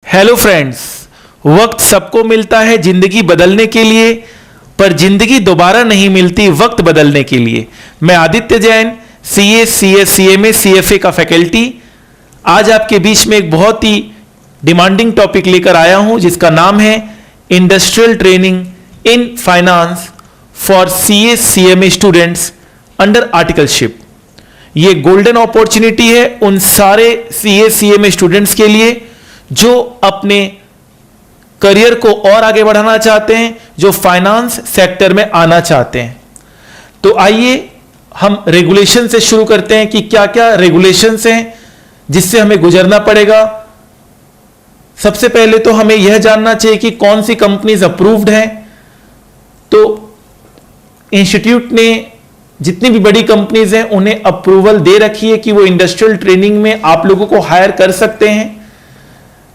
Hello friends, वक्त सबको मिलता है जिंदगी बदलने के लिए, पर जिंदगी दोबारा नहीं मिलती वक्त बदलने के लिए। मैं Aditya Jain, CA, CS, CMA, CFA का फैकल्टी, आज आपके बीच में एक बहुत ही डिमांडिंग टॉपिक लेकर आया हूं जिसका नाम है industrial training in finance for CA CMA students under articleship. ये गोल्डन अपॉर्चुनिटी है उन सारे सीए सीएमए स्टूडेंट्स के लिए जो अपने करियर को और आगे बढ़ाना चाहते हैं, जो फाइनेंस सेक्टर में आना चाहते हैं। तो आइए हम रेगुलेशन से शुरू करते हैं कि क्या क्या रेगुलेशंस हैं जिससे हमें गुजरना पड़ेगा। सबसे पहले तो हमें यह जानना चाहिए कि कौन सी कंपनीज अप्रूव्ड हैं। तो इंस्टीट्यूट ने जितनी भी बड़ी कंपनीज हैं उन्हें अप्रूवल दे रखी है कि वो इंडस्ट्रियल ट्रेनिंग में आप लोगों को हायर कर सकते हैं।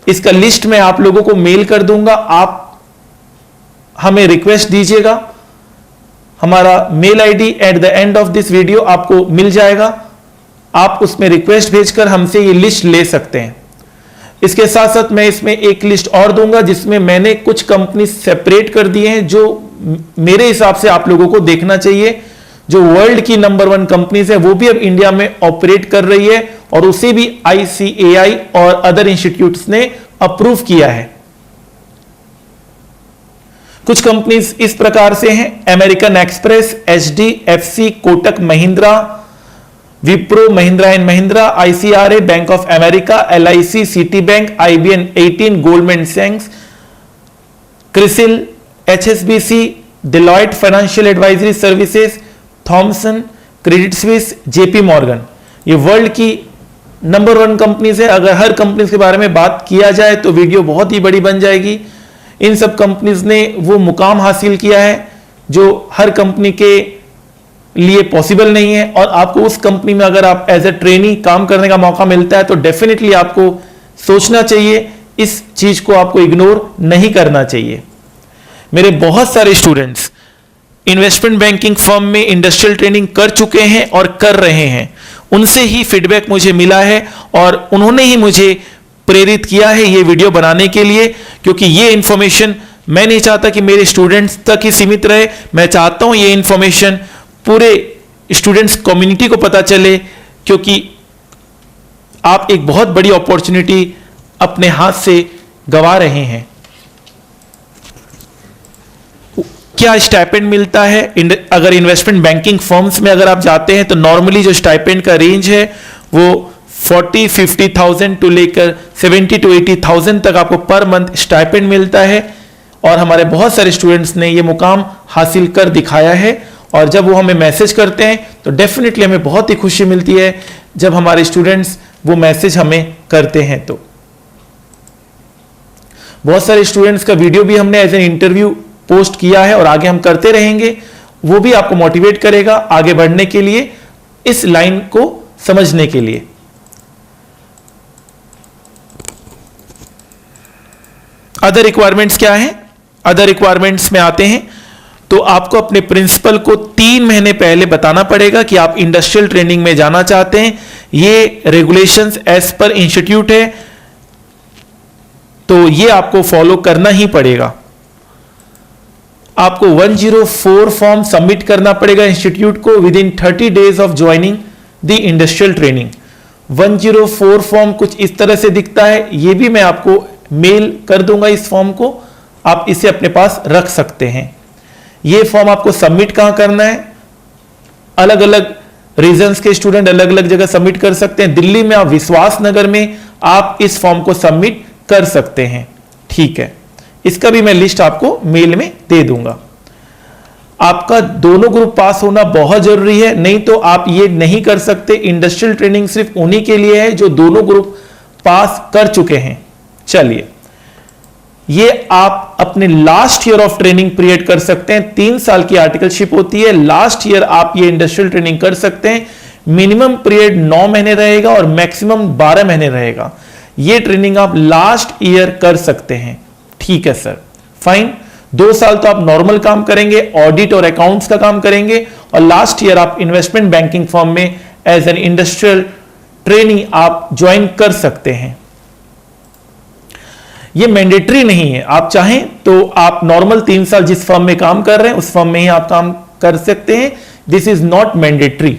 इसका लिस्ट मैं आप लोगों को मेल कर दूंगा, आप हमें रिक्वेस्ट दीजिएगा। हमारा mail ID at the end of this video आपको मिल जाएगा, आप उसमें रिक्वेस्ट भेजकर हमसे ये लिस्ट ले सकते हैं। इसके साथ साथ मैं इसमें एक लिस्ट और दूंगा जिसमें मैंने कुछ कंपनी सेपरेट कर दिए हैं जो मेरे हिसाब से आप लोगों को देखना चाहिए। जो वर्ल्ड की नंबर 1 कंपनीज है वो भी अब इंडिया में ऑपरेट कर रही है और उसे भी ICAI और अदर इंस्टीट्यूट्स ने अप्रूव किया है। कुछ कंपनीज इस प्रकार से हैं: American Express, HDFC, Kotak Mahindra, Wipro, Mahindra and Mahindra, ICRA, bank of America, LIC, Citibank, IBM 18, Goldman सैक्स, CRISIL, HSBC, Deloitte financial advisory services, Thomson, Credit Suisse, JP Morgan. ये वर्ल्ड की नंबर 1 कंपनीज है। अगर हर कंपनीज के बारे में बात किया जाए तो वीडियो बहुत ही बड़ी बन जाएगी। इन सब कंपनीज ने वो मुकाम हासिल किया है जो हर कंपनी के लिए पॉसिबल नहीं है, और आपको उस कंपनी में अगर आप एज ए ट्रेनी काम करने का मौका मिलता है तो डेफिनेटली आपको सोचना चाहिए, इस चीज को आपको इग्नोर नहीं करना चाहिए। मेरे बहुत सारे स्टूडेंट्स इन्वेस्टमेंट बैंकिंग फर्म में इंडस्ट्रियल ट्रेनिंग कर चुके हैं और कर रहे हैं। उनसे ही फीडबैक मुझे मिला है और उन्होंने ही मुझे प्रेरित किया है ये वीडियो बनाने के लिए, क्योंकि ये इंफॉर्मेशन मैं नहीं चाहता कि मेरे स्टूडेंट्स तक ही सीमित रहे। मैं चाहता हूं ये इंफॉर्मेशन पूरे स्टूडेंट्स कम्युनिटी को पता चले, क्योंकि आप एक बहुत बड़ी अपॉर्चुनिटी अपने हाथ से गंवा रहे हैं। क्या स्टाइपेंड मिलता है अगर इन्वेस्टमेंट बैंकिंग फर्म्स में अगर आप जाते हैं तो नॉर्मली जो स्टाइपेंड का रेंज है वो 40-50,000 टू लेकर 70-80,000 तक आपको पर मंथ स्टाइपेंड मिलता है। और हमारे बहुत सारे स्टूडेंट्स ने ये मुकाम हासिल कर दिखाया है, और जब वो हमें मैसेज करते हैं तो डेफिनेटली हमें बहुत ही खुशी मिलती है जब हमारे स्टूडेंट्स वो मैसेज हमें करते हैं। तो बहुत सारे स्टूडेंट्स का वीडियो भी हमने एज एन इंटरव्यू पोस्ट किया है और आगे हम करते रहेंगे। वो भी आपको मोटिवेट करेगा आगे बढ़ने के लिए, इस लाइन को समझने के लिए। अदर रिक्वायरमेंट्स क्या है? अदर रिक्वायरमेंट्स में आते हैं तो आपको अपने प्रिंसिपल को 3 महीने पहले बताना पड़ेगा कि आप इंडस्ट्रियल ट्रेनिंग में जाना चाहते हैं। ये रेगुलेशंस एज पर इंस्टीट्यूट है, तो ये आपको फॉलो करना ही पड़ेगा। आपको 104 फॉर्म सबमिट करना पड़ेगा इंस्टीट्यूट को with in 30 days of joining the industrial training. 104 form कुछ इस तरह से दिखता है, ये भी मैं आपको मेल कर दूंगा। इस फॉर्म को आप इसे अपने पास रख सकते हैं। ये फॉर्म आपको सबमिट कहां करना है? अलग अलग रीजन्स के स्टूडेंट अलग अलग जगह सबमिट कर सकते हैं। दिल्ली में आप विश्वास नगर में आप इस फॉर्म को सबमिट कर सकते हैं, ठीक है। इसका भी मैं लिस्ट आपको मेल में दे दूंगा। आपका दोनों ग्रुप पास होना बहुत जरूरी है, नहीं तो आप ये नहीं कर सकते। इंडस्ट्रियल ट्रेनिंग सिर्फ उन्हीं के लिए है जो दोनों ग्रुप पास कर चुके हैं। चलिए, ये आप अपने last year of training period कर सकते हैं। 3 साल की आर्टिकलशिप होती है, लास्ट ईयर आप ये इंडस्ट्रियल ट्रेनिंग कर सकते हैं। मिनिमम पीरियड 9 महीने रहेगा और मैक्सिमम 12 महीने रहेगा। ये ट्रेनिंग आप लास्ट ईयर कर सकते हैं, ठीक है सर, फाइन। 2 साल तो आप नॉर्मल काम करेंगे, ऑडिट और अकाउंट्स का काम करेंगे, और लास्ट ईयर आप इन्वेस्टमेंट बैंकिंग फर्म में एज एन इंडस्ट्रियल ट्रेनिंग आप ज्वाइन कर सकते हैं। ये मैंडेटरी नहीं है, आप चाहें तो आप नॉर्मल 3 साल जिस फर्म में काम कर रहे हैं उस फर्म में ही आप काम कर सकते हैं। This is not mandatory.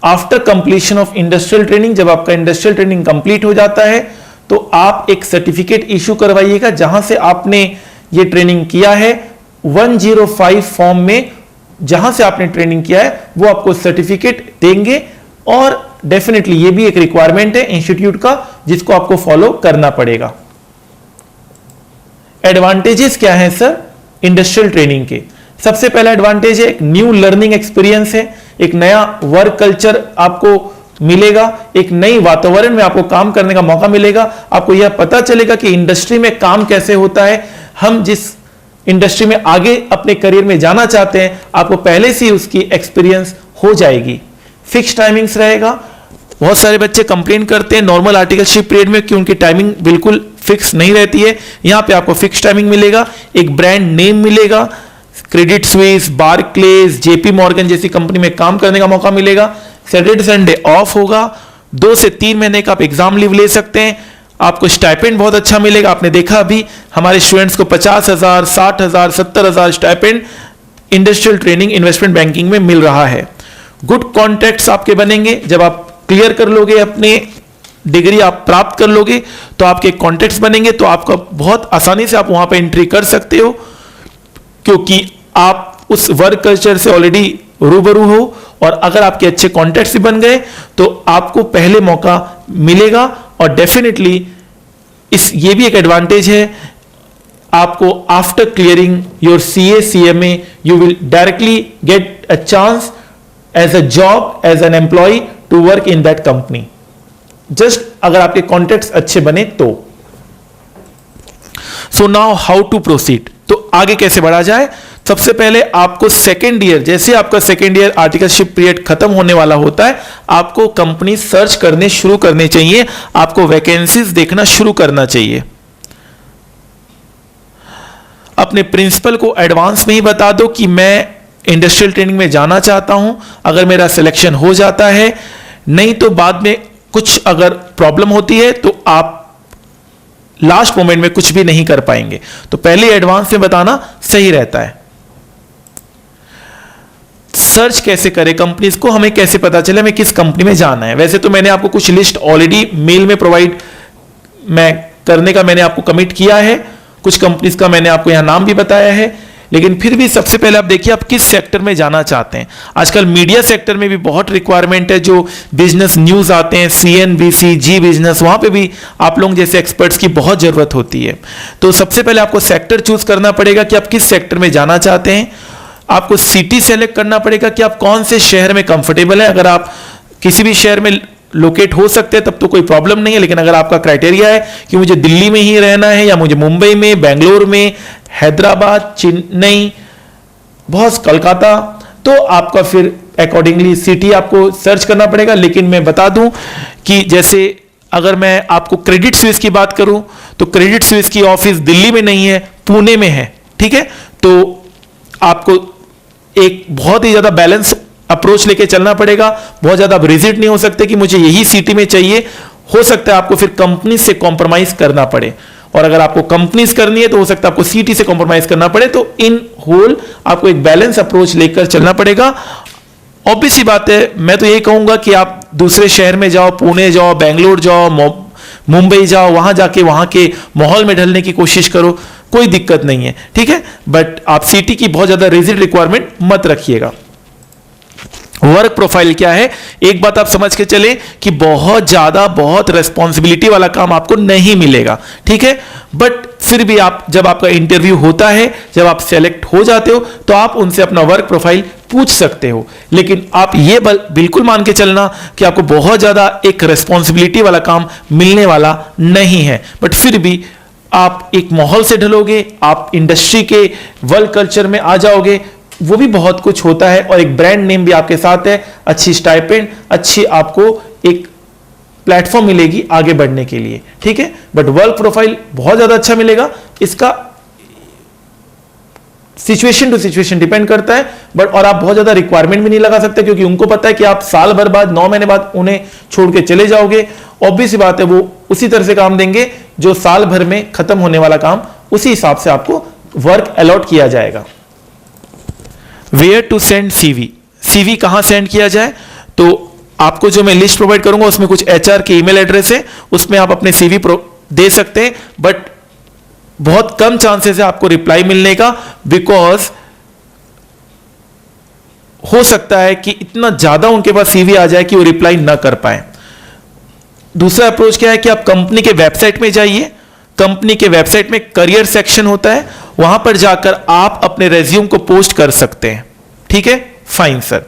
After completion of industrial training, जब आपका इंडस्ट्रियल ट्रेनिंग कंप्लीट हो जाता है तो आप एक सर्टिफिकेट इशू करवाइएगा जहां से आपने ये ट्रेनिंग किया है। 105 फॉर्म में जहां से आपने ट्रेनिंग किया है वो आपको सर्टिफिकेट देंगे, और डेफिनेटली ये भी एक रिक्वायरमेंट है इंस्टीट्यूट का जिसको आपको फॉलो करना पड़ेगा। एडवांटेजेस क्या है सर इंडस्ट्रियल ट्रेनिंग के? सबसे पहला एडवांटेज है एक न्यू लर्निंग एक्सपीरियंस है, एक नया वर्क कल्चर आपको मिलेगा, एक नई वातावरण में आपको काम करने का मौका मिलेगा। आपको यह पता चलेगा कि इंडस्ट्री में काम कैसे होता है, हम जिस इंडस्ट्री में आगे अपने करियर में जाना चाहते हैं आपको पहले से ही उसकी एक्सपीरियंस हो जाएगी। फिक्स टाइमिंग्स रहेगा। बहुत सारे बच्चे कंप्लेन करते हैं नॉर्मल आर्टिकलशिप पीरियड में कि उनकी टाइमिंग बिल्कुल फिक्स नहीं रहती है। यहां पे आपको फिक्स टाइमिंग मिलेगा, एक ब्रांड नेम मिलेगा, क्रेडिट स्विस, बार्क्लेज, जेपी मॉर्गन जैसी कंपनी में काम करने का मौका मिलेगा। सैटरडे संडे ऑफ होगा। 2 से 3 महीने का आप एग्जाम लीव ले सकते हैं। आपको स्टाइपेंड बहुत अच्छा मिलेगा। आपने देखा अभी हमारे स्टूडेंट्स को 50,000, 60,000, 70,000 stipend industrial training investment banking में मिल रहा है। गुड कॉन्टैक्ट्स आपके बनेंगे। जब आप क्लियर कर लोगे अपने डिग्री आप प्राप्त कर लोगे तो आपके कॉन्टैक्ट्स बनेंगे, तो आपका बहुत आसानी से आप वहां पर एंट्री कर सकते हो क्योंकि आप उस वर्क कल्चर से ऑलरेडी रूबरू हो। और अगर आपके अच्छे कॉन्टैक्ट्स भी बन गए तो आपको पहले मौका मिलेगा। और डेफिनेटली ये भी एक एडवांटेज है, आपको after clearing your CA CMA you will directly get a chance as a job as an employ to work in that company, just अगर आपके कॉन्टैक्ट्स अच्छे बने तो। So now how to proceed, तो आगे कैसे बढ़ा जाए? सबसे पहले आपको सेकेंड ईयर, जैसे आपका सेकेंड ईयर आर्टिकलशिप पीरियड खत्म होने वाला होता है, आपको कंपनी सर्च करने शुरू करने चाहिए, आपको वैकेंसीज देखना शुरू करना चाहिए। अपने प्रिंसिपल को एडवांस में ही बता दो कि मैं इंडस्ट्रियल ट्रेनिंग में जाना चाहता हूं। अगर मेरा सिलेक्शन हो जाता है, नहीं तो बाद में कुछ अगर प्रॉब्लम होती है तो आप लास्ट मोमेंट में कुछ भी नहीं कर पाएंगे, तो पहले एडवांस में बताना सही रहता है। सर्च कैसे करें कंपनीज को, हमें कैसे पता चले हमें किस कंपनी में जाना है? वैसे तो मैंने आपको कुछ लिस्ट ऑलरेडी मेल में प्रोवाइड करने का मैंने आपको कमिट किया है, कुछ कंपनीज का मैंने आपको यहां नाम भी बताया है, लेकिन फिर भी सबसे पहले आप देखिए आप किस सेक्टर में जाना चाहते हैं। आजकल मीडिया सेक्टर में भी बहुत रिक्वायरमेंट है, जो बिजनेस न्यूज आते हैं CNBC, जी बिजनेस, वहां पे भी आप लोग जैसे एक्सपर्ट्स की बहुत जरूरत होती है। तो सबसे पहले आपको सेक्टर चूज करना पड़ेगा कि आप किस सेक्टर में जाना चाहते हैं। आपको सिटी सेलेक्ट करना पड़ेगा कि आप कौन से शहर में कंफर्टेबल है। अगर आप किसी भी शहर में लोकेट हो सकते हैं तब तो कोई प्रॉब्लम नहीं है, लेकिन अगर आपका क्राइटेरिया है कि मुझे दिल्ली में ही रहना है या मुझे मुंबई में, बेंगलोर में, हैदराबाद, चेन्नई, बहुत कलकत्ता, तो आपका फिर अकॉर्डिंगली सिटी आपको सर्च करना पड़ेगा। लेकिन मैं बता दूं कि जैसे अगर मैं आपको क्रेडिट स्विस की बात करूं तो क्रेडिट स्विस की ऑफिस दिल्ली में नहीं है, पुणे में है, ठीक है। तो आपको एक बहुत ही ज्यादा बैलेंस अप्रोच लेके चलना पड़ेगा। बहुत ज्यादा आप रिजिड नहीं हो सकते कि मुझे यही सिटी में चाहिए। हो सकता है आपको फिर कंपनी से कॉम्प्रोमाइज करना पड़े, और अगर आपको कंपनीज करनी है तो हो सकता है आपको सिटी से कॉम्प्रोमाइज करना पड़े। तो इन होल आपको एक बैलेंस अप्रोच लेकर चलना पड़ेगा। ऑब्वियस सी बात है, मैं तो यही कहूंगा कि आप दूसरे शहर में जाओ, पुणे जाओ, बेंगलोर जाओ, मुंबई जाओ, वहां जाके वहां के माहौल में ढलने की कोशिश करो, कोई दिक्कत नहीं है, ठीक है। बट आप सिटी की बहुत ज्यादा रिजिड रिक्वायरमेंट मत रखिएगा। वर्क प्रोफाइल क्या है, एक बात आप समझ के चले कि बहुत रेस्पॉन्सिबिलिटी वाला काम आपको नहीं मिलेगा, ठीक है। बट फिर भी आप जब आपका इंटरव्यू होता है, जब आप सेलेक्ट हो जाते हो, तो आप उनसे अपना वर्क प्रोफाइल पूछ सकते हो। लेकिन आप ये बिल्कुल मान के चलना कि आपको बहुत ज्यादा एक रेस्पॉन्सिबिलिटी वाला काम मिलने वाला नहीं है। बट फिर भी आप एक माहौल से ढलोगे, आप इंडस्ट्री के वर्क कल्चर में आ जाओगे, वो भी बहुत कुछ होता है। और एक ब्रांड नेम भी आपके साथ है, अच्छी स्टाइपेंड, अच्छी आपको एक प्लेटफॉर्म मिलेगी आगे बढ़ने के लिए, ठीक है। बट वर्क प्रोफाइल बहुत ज्यादा अच्छा मिलेगा। इसका सिचुएशन टू सिचुएशन डिपेंड करता है, बट और आप बहुत ज्यादा रिक्वायरमेंट भी नहीं लगा सकते, क्योंकि उनको पता है कि आप साल भर बाद 9 महीने बाद उन्हें छोड़ के चले जाओगे। ऑब्वियस सी बात है, वो उसी तरह से काम देंगे जो साल भर में खत्म होने वाला काम, उसी हिसाब से आपको वर्क अलॉट किया जाएगा। Where to send CV, CV कहां सेंड किया जाए? तो आपको जो मैं लिस्ट प्रोवाइड करूंगा उसमें कुछ एचआर के ईमेल एड्रेस है, उसमें आप अपने सीवी दे सकते हैं, बट बहुत कम चांसेस है आपको रिप्लाई मिलने का, बिकॉज हो सकता है कि इतना ज्यादा उनके पास सीवी आ जाए कि वो रिप्लाई ना कर पाए। दूसरा अप्रोच क्या है कि आप कंपनी के वेबसाइट में जाइए, कंपनी के वेबसाइट में करियर सेक्शन होता है, वहां पर जाकर आप अपने रेज्यूम को पोस्ट कर सकते हैं। ठीक है, फाइन सर।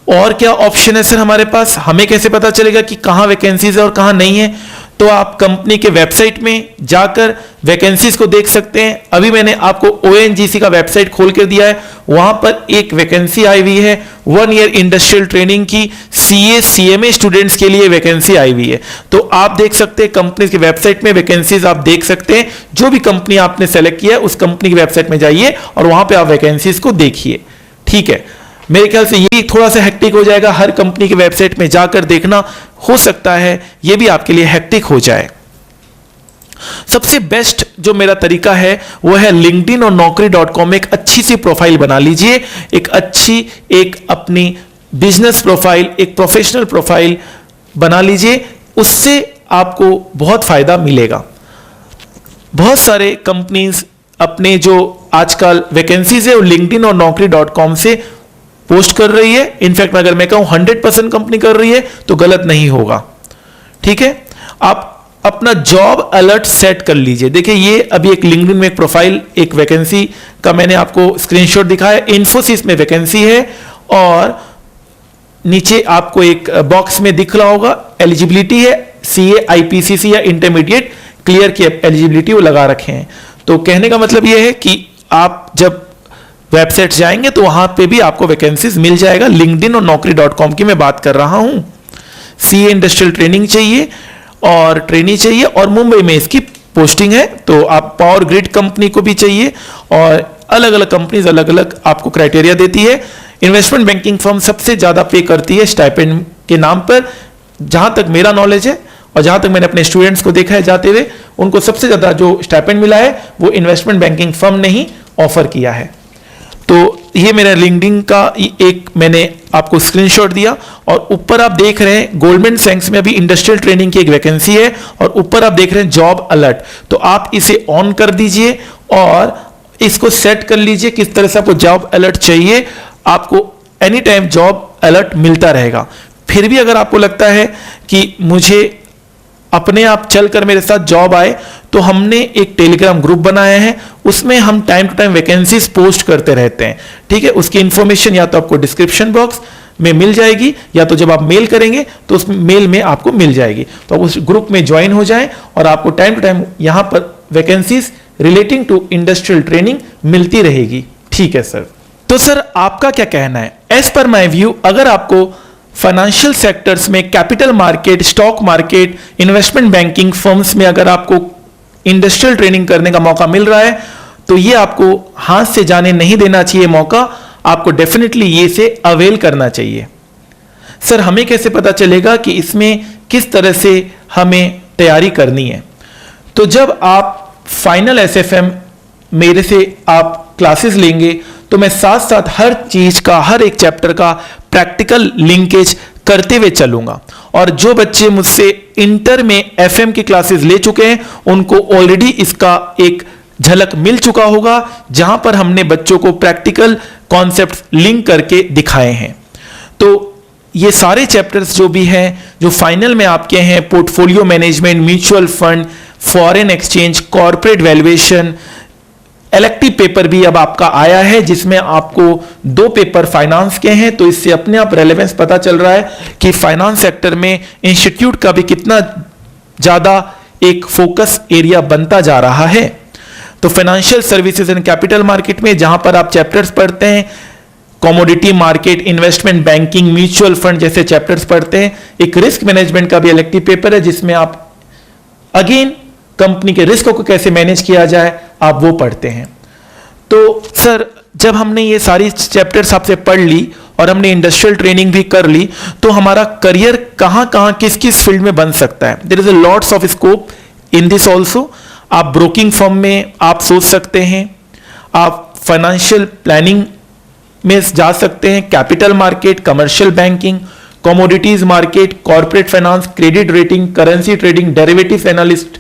और क्या ऑप्शन है सर हमारे पास? हमें कैसे पता चलेगा कि कहां वैकेंसीज है और कहां नहीं है? तो आप कंपनी के वेबसाइट में जाकर वैकेंसीज को देख सकते हैं। अभी मैंने आपको ONGC का वेबसाइट खोल कर दिया है, वहां पर एक वैकेंसी आई हुई है 1 ईयर इंडस्ट्रियल ट्रेनिंग की, CA CMA स्टूडेंट्स के लिए वैकेंसी आई हुई है। तो आप देख सकते हैं कंपनी की वेबसाइट में वैकेंसीज आप देख सकते हैं। जो भी कंपनी आपने सेलेक्ट किया है उस कंपनी की वेबसाइट में जाइए और वहां पर आप वैकेंसीज को देखिए। ठीक है, मेरे ख्याल से ये थोड़ा सा हेक्टिक हो जाएगा, हर कंपनी की वेबसाइट में जाकर देखना, हो सकता है ये भी आपके लिए हेक्टिक हो जाए। सबसे बेस्ट जो मेरा तरीका है वो है लिंक्डइन और naukri.com में एक अच्छी सी प्रोफाइल बना लीजिए, एक अच्छी एक अपनी बिजनेस प्रोफाइल, एक प्रोफेशनल प्रोफाइल बना लीजिए, उससे आपको बहुत फायदा मिलेगा। बहुत सारे कंपनीज अपने जो आजकल वैकेंसीज है वो लिंक्डइन और naukri.com से पोस्ट कर रही है। इनफैक्ट अगर मैं कहूं 100% कंपनी कर रही है तो गलत नहीं होगा। ठीक है, आप अपना जॉब अलर्ट सेट कर लीजिए। देखिए ये अभी एक लिंक्डइन में एक प्रोफाइल, एक वैकेंसी का मैंने आपको स्क्रीनशॉट दिखाया। इन्फोसिस में वैकेंसी है और नीचे आपको एक बॉक्स में दिख रहा होगा एलिजिबिलिटी है, CA IPCC या इंटरमीडिएट क्लियर की एलिजिबिलिटी वो लगा रखे हैं। तो कहने का मतलब ये है कि आप जब वेबसाइट जाएंगे तो वहां पे भी आपको वैकेंसीज मिल जाएगा। लिंक्डइन और naukri.com की मैं बात कर रहा हूं। CA इंडस्ट्रियल ट्रेनिंग चाहिए और ट्रेनी चाहिए और मुंबई में इसकी पोस्टिंग है। तो आप पावर ग्रिड कंपनी को भी चाहिए और अलग अलग कंपनीज अलग अलग आपको क्राइटेरिया देती है। इन्वेस्टमेंट बैंकिंग फर्म सबसे ज्यादा पे करती है स्टाइपेंड के नाम पर, जहां तक मेरा नॉलेज है और जहां तक मैंने अपने स्टूडेंट्स को देखा है जाते हुए, उनको सबसे ज्यादा जो स्टाइपेंड मिला है वो इन्वेस्टमेंट बैंकिंग फर्म ने ही ऑफर किया है। तो ये मेरा लिंक्डइन का एक मैंने आपको स्क्रीनशॉट दिया और ऊपर आप देख रहे हैं गोल्डमैन सैक्स में अभी इंडस्ट्रियल ट्रेनिंग की एक वैकेंसी है और ऊपर आप देख रहे हैं जॉब अलर्ट। तो आप इसे ऑन कर दीजिए और इसको सेट कर लीजिए किस तरह से आपको जॉब अलर्ट चाहिए। आपको एनी टाइम जॉब अलर्ट मिलता रहेगा। फिर भी अगर आपको लगता है कि मुझे अपने आप चलकर मेरे साथ जॉब आए, तो हमने एक टेलीग्राम ग्रुप बनाया है, उसमें हम time to time vacancies post करते रहते हैं। ठीक है, उसकी इंफॉर्मेशन या तो आपको डिस्क्रिप्शन बॉक्स में मिल जाएगी या तो जब आप मेल करेंगे तो उस मेल में आपको मिल जाएगी। तो आप उस ग्रुप में ज्वाइन हो जाएं और आपको टाइम टू टाइम यहां पर vacancies relating to industrial training मिलती रहेगी। ठीक है सर। तो सर आपका क्या कहना है? एज पर माई व्यू, अगर आपको फाइनेंशियल सेक्टर्स में, capital market, stock market, investment banking firms में अगर आपको इंडस्ट्रियल ट्रेनिंग करने का मौका मिल रहा है तो ये आपको हाथ से जाने नहीं देना चाहिए मौका, आपको डेफिनेटली ये से अवेल करना चाहिए। सर हमें कैसे पता चलेगा कि इसमें किस तरह से हमें तैयारी करनी है? तो जब आप फाइनल SFM मेरे से आप क्लासेस लेंगे तो मैं साथ साथ हर चीज का, हर एक चैप्टर का प्रैक्टिकल लिंकेज करते हुए चलूंगा। और जो बच्चे मुझसे इंटर में FM की क्लासेस ले चुके हैं उनको ऑलरेडी इसका एक झलक मिल चुका होगा, जहां पर हमने बच्चों को प्रैक्टिकल कॉन्सेप्ट लिंक करके दिखाए हैं। तो ये सारे चैप्टर्स जो भी हैं, जो फाइनल में आपके हैं, portfolio management, mutual fund, foreign exchange, corporate valuation, elective paper भी अब आपका आया है जिसमें आपको 2 पेपर फाइनेंस के हैं। तो इससे अपने आप रेलेवेंस पता चल रहा है कि फाइनेंस सेक्टर में इंस्टीट्यूट का भी कितना ज्यादा एक फोकस एरिया बनता जा रहा है। तो financial services and capital market में जहां पर आप चैप्टर्स पढ़ते हैं, commodity market, investment banking, mutual fund जैसे चैप्टर्स पढ़ते हैं। एक रिस्क मैनेजमेंट का भी इलेक्टिव पेपर है जिसमें आप अगेन कंपनी के रिस्क को कैसे मैनेज किया जाए आप वो पढ़ते हैं। तो सर जब हमने ये सारी चैप्टर्स आपसे पढ़ ली और हमने इंडस्ट्रियल ट्रेनिंग भी कर ली, तो हमारा करियर कहाँ कहाँ किस किस फील्ड में बन सकता है। There is a lots of scope in this also. आप ब्रोकिंग फर्म में आप सोच सकते हैं, आप फाइनेंशियल प्लानिंग में जा सकते हैं, capital market, commercial banking, commodities market, corporate finance, credit rating, currency trading, derivative analyst.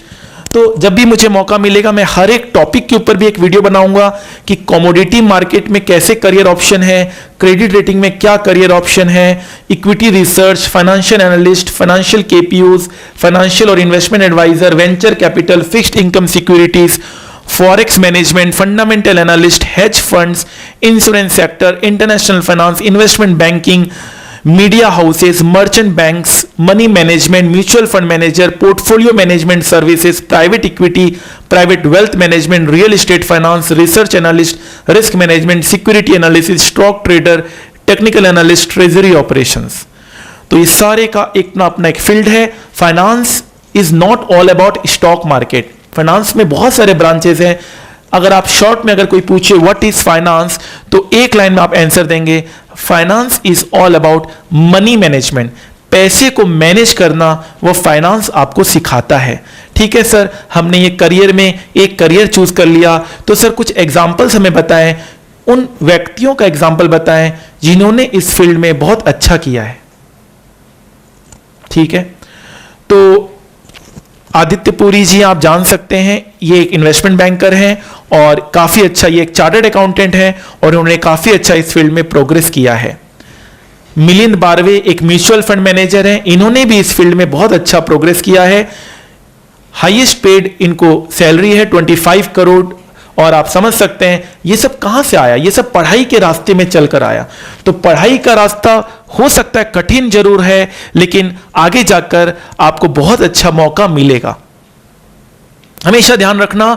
तो जब भी मुझे मौका मिलेगा मैं हर एक टॉपिक के ऊपर भी एक वीडियो बनाऊंगा कि कमोडिटी मार्केट में कैसे करियर ऑप्शन है, क्रेडिट रेटिंग में क्या करियर ऑप्शन है, equity research, financial analyst, financial केपीयूज, फाइनेंशियल और investment advisor, venture capital, fixed income securities, forex management, fundamental analyst, hedge funds, insurance sector, international finance, investment banking, media houses, merchant banks, money management, mutual fund manager, portfolio management services, private equity, private wealth management, real estate finance, research analyst, risk management, security analysis, stock trader, technical analyst, treasury operations. तो इस सारे का एक ना अपना एक field है। Finance is not all about stock market. Finance में बहुत सारे ब्रांचेस हैं। अगर आप शॉर्ट में अगर कोई पूछे व्हाट इज फाइनेंस, तो एक लाइन में आप आंसर देंगे, finance is all about money management. पैसे को मैनेज करना वो फाइनेंस आपको सिखाता है। ठीक है सर, हमने ये करियर में एक करियर चूज कर लिया, तो सर कुछ एग्जांपल्स हमें बताएं, उन व्यक्तियों का एग्जांपल बताएं जिन्होंने इस फील्ड में बहुत अच्छा किया है। ठीक है, तो आदित्य पुरी जी आप जान सकते हैं, ये एक इन्वेस्टमेंट बैंकर हैं और काफी अच्छा, ये एक चार्टर्ड अकाउंटेंट हैं और उन्होंने काफी अच्छा इस फील्ड में प्रोग्रेस किया है। मिलिंद बारवे एक म्यूचुअल फंड मैनेजर हैं, इन्होंने भी इस फील्ड में बहुत अच्छा प्रोग्रेस किया है। हाईएस्ट पेड इनको सैलरी है 25 करोड़। और आप समझ सकते हैं ये सब कहां से आया, ये सब पढ़ाई के रास्ते में चलकर आया। तो पढ़ाई का रास्ता हो सकता है कठिन जरूर है, लेकिन आगे जाकर आपको बहुत अच्छा मौका मिलेगा। हमेशा ध्यान रखना,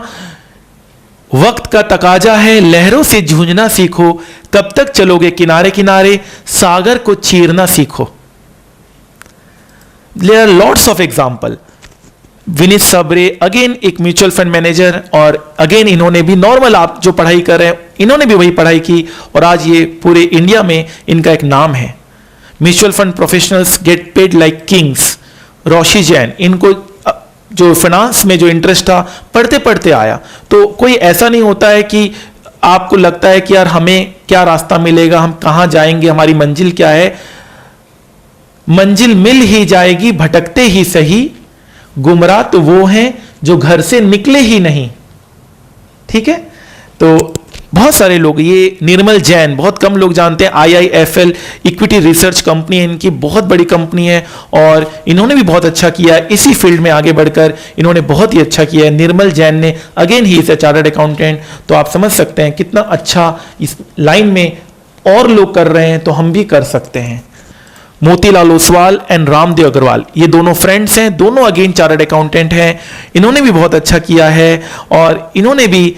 वक्त का तकाजा है, लहरों से जूझना सीखो, तब तक चलोगे किनारे किनारे, सागर को चीरना सीखो। There are lots of example. Vineet Sabre again एक म्यूचुअल फंड मैनेजर, और अगेन इन्होंने भी नॉर्मल आप जो पढ़ाई कर रहे हैं इन्होंने भी वही पढ़ाई की और आज ये पूरे इंडिया में इनका एक नाम है। Mutual fund professionals get paid like kings. Roshi Jain, इनको जो फाइनेंस में जो इंटरेस्ट था पढ़ते पढ़ते आया। तो कोई ऐसा नहीं होता है कि आपको लगता है कि यार हमें क्या रास्ता मिलेगा, हम कहां जाएंगे, हमारी मंजिल क्या है। मंजिल मिल ही जाएगी भटकते ही सही, गुमराह तो वो हैं जो घर से निकले ही नहीं। ठीक है, तो बहुत सारे लोग, ये निर्मल जैन बहुत कम लोग जानते हैं, IIFL इक्विटी रिसर्च कंपनी है इनकी, बहुत बड़ी कंपनी है और इन्होंने भी बहुत अच्छा किया है इसी फील्ड में आगे बढ़कर, इन्होंने बहुत ही अच्छा किया है। निर्मल जैन ने, again he is a chartered accountant. तो आप समझ सकते हैं कितना अच्छा इस लाइन में और लोग कर रहे हैं, तो हम भी कर सकते हैं। मोतीलाल ओसवाल एंड रामदेव अग्रवाल, ये दोनों फ्रेंड्स हैं, दोनों अगेन चार्टर्ड अकाउंटेंट हैं, इन्होंने भी बहुत अच्छा किया है और इन्होंने भी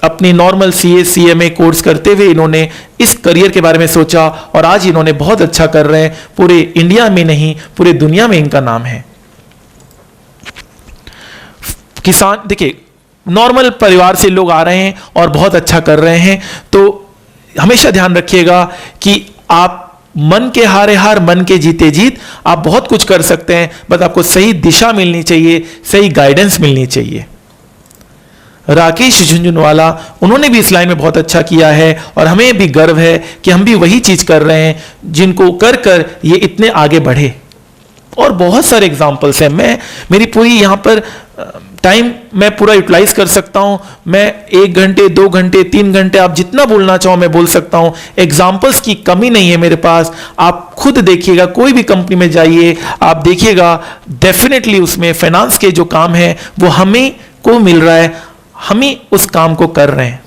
अपनी नॉर्मल CA CMA कोर्स करते हुए इन्होंने इस करियर के बारे में सोचा और आज इन्होंने बहुत अच्छा कर रहे हैं। पूरे इंडिया में नहीं, पूरे दुनिया में इनका नाम है। किसान, देखिए नॉर्मल परिवार से लोग आ रहे हैं और बहुत अच्छा कर रहे हैं। तो हमेशा ध्यान रखिएगा कि आप मन के हारे हार, मन के जीते जीत, आप बहुत कुछ कर सकते हैं, बस आपको सही दिशा मिलनी चाहिए, सही गाइडेंस मिलनी चाहिए। राकेश झुंझुनवाला, उन्होंने भी इस लाइन में बहुत अच्छा किया है और हमें भी गर्व है कि हम भी वही चीज कर रहे हैं जिनको कर कर ये इतने आगे बढ़े। और बहुत सारे एग्जाम्पल्स हैं। मेरी पूरी यहाँ पर टाइम मैं पूरा यूटिलाइज कर सकता हूं। मैं 1 घंटे 2 घंटे 3 घंटे, आप जितना बोलना चाहो मैं बोल सकता हूं। एग्जाम्पल्स की कमी नहीं है मेरे पास। आप खुद देखिएगा, कोई भी कंपनी में जाइए, आप देखिएगा डेफिनेटली उसमें फाइनेंस के जो काम है वो हमें को मिल रहा है, हम ही उस काम को कर रहे हैं।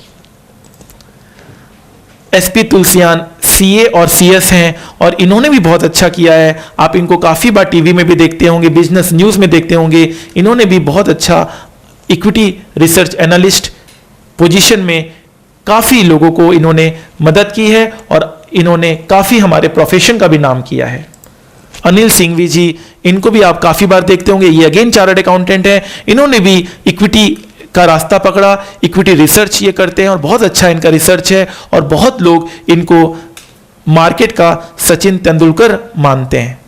SP तुलसियान CA और CS हैं और इन्होंने भी बहुत अच्छा किया है। आप इनको काफी बार टीवी में भी देखते होंगे, बिजनेस न्यूज में देखते होंगे। इन्होंने भी बहुत अच्छा इक्विटी रिसर्च एनालिस्ट पोजीशन में काफी लोगों को इन्होंने मदद की है और इन्होंने काफी हमारे प्रोफेशन का भी नाम किया है। अनिल सिंघवी जी, इनको भी आप काफी बार देखते होंगे, ये अगेन चार्टर्ड अकाउंटेंट है। इन्होंने भी इक्विटी का रास्ता पकड़ा, इक्विटी रिसर्च ये करते हैं और बहुत अच्छा इनका रिसर्च है और बहुत लोग इनको मार्केट का सचिन तेंदुलकर मानते हैं।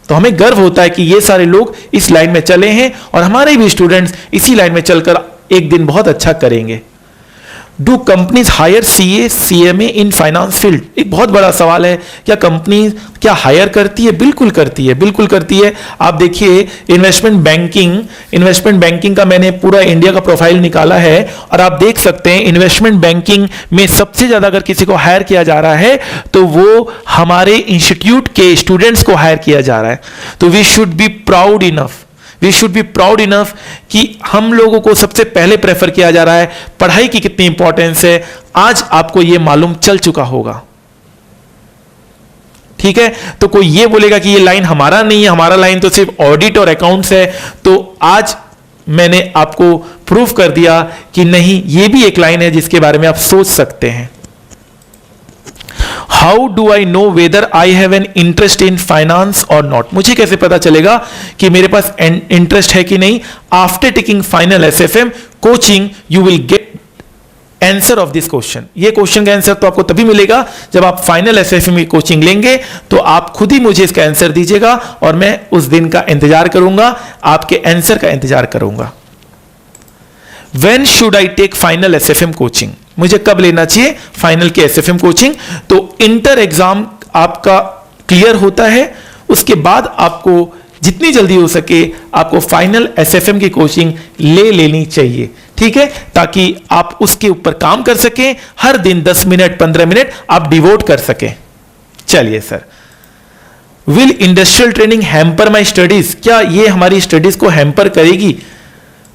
तो हमें गर्व होता है कि ये सारे लोग इस लाइन में चले हैं और हमारे भी स्टूडेंट्स इसी लाइन में चलकर एक दिन बहुत अच्छा करेंगे। Do companies hire CA CMA in finance field? एक बहुत बड़ा सवाल है, क्या कंपनी क्या हायर करती है? बिल्कुल करती है, बिल्कुल करती है। आप देखिए इन्वेस्टमेंट बैंकिंग का मैंने पूरा इंडिया का प्रोफाइल निकाला है और आप देख सकते हैं इन्वेस्टमेंट बैंकिंग में सबसे ज्यादा अगर किसी को हायर किया जा रहा है तो वो हमारे इंस्टीट्यूट के स्टूडेंट्स को हायर किया जा रहा है। तो we should be proud enough कि हम लोगों को सबसे पहले प्रेफर किया जा रहा है। पढ़ाई की कितनी इंपॉर्टेंस है आज आपको यह मालूम चल चुका होगा। ठीक है, तो कोई ये बोलेगा कि ये लाइन हमारा नहीं है, हमारा लाइन तो सिर्फ ऑडिट और अकाउंट्स है, तो आज मैंने आपको प्रूफ कर दिया कि नहीं, ये भी एक लाइन है जिसके बारे में आप सोच सकते हैं। How do I know whether I have an interest in finance और नॉट? मुझे कैसे पता चलेगा कि मेरे पास इंटरेस्ट है कि नहीं? After taking final SFM coaching you will get answer of this question. ये क्वेश्चन का आंसर तो आपको तभी मिलेगा जब आप फाइनल एसएफएम की कोचिंग लेंगे। तो आप खुद ही मुझे इसका आंसर दीजिएगा और मैं उस दिन का इंतजार करूंगा, आपके आंसर का इंतजार करूंगा। When should I take final SFM coaching? मुझे कब लेना चाहिए फाइनल के SFM कोचिंग? तो इंटर एग्जाम आपका क्लियर होता है, उसके बाद आपको जितनी जल्दी हो सके आपको फाइनल SFM की कोचिंग ले लेनी चाहिए। ठीक है, ताकि आप उसके ऊपर काम कर सकें, हर दिन 10 मिनट 15 मिनट आप डिवोट कर सकें। चलिए sir, will industrial training hamper my studies? क्या ये हमारी स्टडीज को हैम्पर करेगी?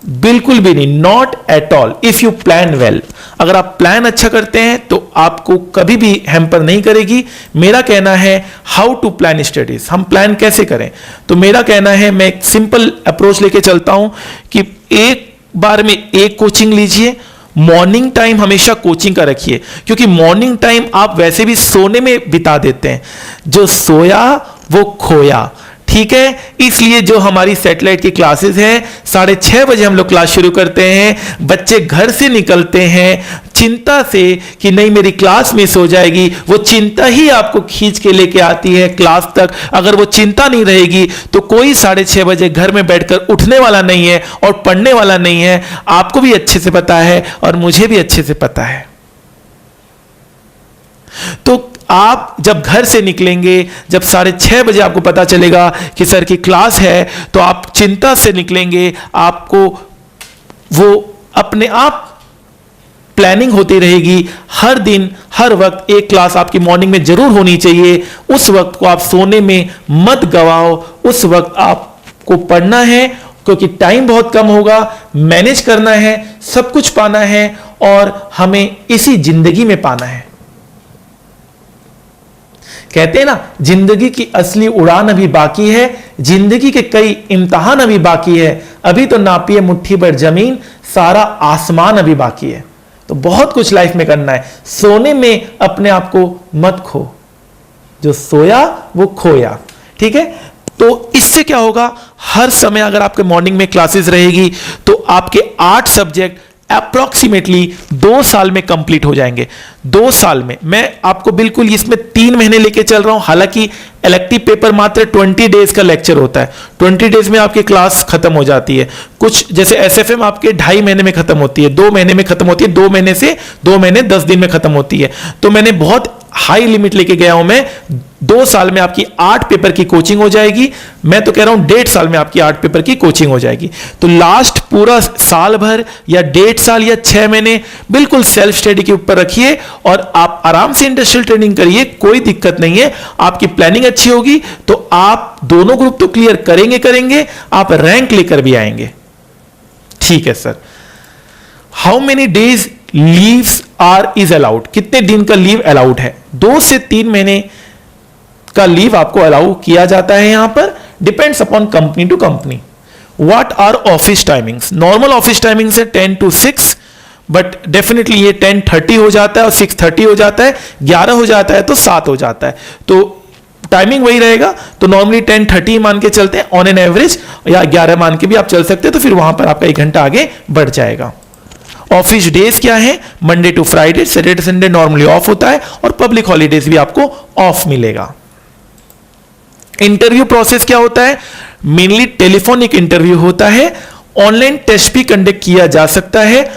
बिल्कुल भी नहीं, not at all. If you plan well, अगर आप प्लान अच्छा करते हैं तो आपको कभी भी हैम्पर नहीं करेगी। मेरा कहना है हाउ टू प्लान स्टडीज, हम प्लान कैसे करें? तो मेरा कहना है, मैं एक सिंपल अप्रोच लेके चलता हूं कि एक बार में एक कोचिंग लीजिए। मॉर्निंग टाइम हमेशा कोचिंग का रखिए, क्योंकि मॉर्निंग टाइम आप वैसे भी सोने में बिता देते हैं, जो सोया वो खोया। ठीक है, इसलिए जो हमारी सैटेलाइट की क्लासेस हैं 6:30 बजे हम लोग क्लास शुरू करते हैं। बच्चे घर से निकलते हैं चिंता से कि नहीं मेरी क्लास मिस हो जाएगी, वो चिंता ही आपको खींच के लेके आती है क्लास तक। अगर वो चिंता नहीं रहेगी तो कोई 6:30 बजे घर में बैठकर उठने वाला नहीं है और पढ़ने वाला नहीं है। आपको भी अच्छे से पता है और मुझे भी अच्छे से पता है। तो आप जब घर से निकलेंगे, जब 6:30 बजे आपको पता चलेगा कि सर की क्लास है, तो आप चिंता से निकलेंगे, आपको वो अपने आप प्लानिंग होती रहेगी। हर दिन हर वक्त एक क्लास आपकी मॉर्निंग में जरूर होनी चाहिए। उस वक्त को आप सोने में मत गवाओ, उस वक्त आपको पढ़ना है, क्योंकि टाइम बहुत कम होगा, मैनेज करना है, सब कुछ पाना है और हमें इसी जिंदगी में पाना है। कहते हैं ना, जिंदगी की असली उड़ान अभी बाकी है, जिंदगी के कई इम्तिहान अभी बाकी है, अभी तो नापिए मुट्ठी भर जमीन, सारा आसमान अभी बाकी है। तो बहुत कुछ लाइफ में करना है। सोने में अपने आप को मत खो, जो सोया वो खोया। ठीक है, तो इससे क्या होगा, हर समय अगर आपके मॉर्निंग में क्लासेस रहेगी तो आपके 8 सब्जेक्ट अप्रोक्सीमेटली 2 साल में कंप्लीट हो जाएंगे। 2 साल में मैं आपको बिल्कुल इसमें 3 महीने लेके चल रहा हूं। हालांकि इलेक्टिव पेपर मात्र 20 डेज का लेक्चर होता है, 20 डेज में आपकी क्लास खत्म हो जाती है। कुछ जैसे एसएफएम आपके 2.5 महीने में खत्म होती है, 2 महीने में खत्म होती है, 2 महीने से 2 महीने 10 दिन में खत्म होती है। तो मैंने बहुत हाई लिमिट लेके गया हूं मैं। 2 साल में आपकी 8 पेपर की कोचिंग हो जाएगी। मैं तो कह रहा हूं 1.5 साल में आपकी 8 पेपर की कोचिंग हो जाएगी। तो लास्ट पूरा साल भर या 1.5 साल या 6 महीने बिल्कुल सेल्फ स्टडी के ऊपर रखिए और आप आराम से इंडस्ट्रियल ट्रेनिंग करिए, कोई दिक्कत नहीं है। आपकी प्लानिंग अच्छी होगी तो आप दोनों ग्रुप तो क्लियर करेंगे, आप रैंक लेकर भी आएंगे। ठीक है sir, how many days leaves are is allowed? कितने दिन का लीव अलाउड है? 2 से 3 महीने का लीव आपको अलाउ किया जाता है। यहां पर depends upon company to company. What are office timings? Normal office timings है 10 to 6, बट डेफिनेटली ये 10:30 हो जाता है और 6:30 हो जाता है, 11 हो जाता है तो 7 हो जाता है। तो टाइमिंग वही रहेगा, तो नॉर्मली 10:30 मान के चलते हैं ऑन एन एवरेज, या 11 मान के भी आप चल सकते हैं, तो फिर वहां पर आपका 1 घंटा आगे बढ़ जाएगा। ऑफिस डेज क्या है? Monday to Friday, Saturday Sunday normally off होता है, और पब्लिक हॉलीडेज भी आपको ऑफ मिलेगा। इंटरव्यू प्रोसेस क्या होता है? मेनली टेलीफोनिक इंटरव्यू होता है, ऑनलाइन टेस्ट भी कंडक्ट किया जा सकता है,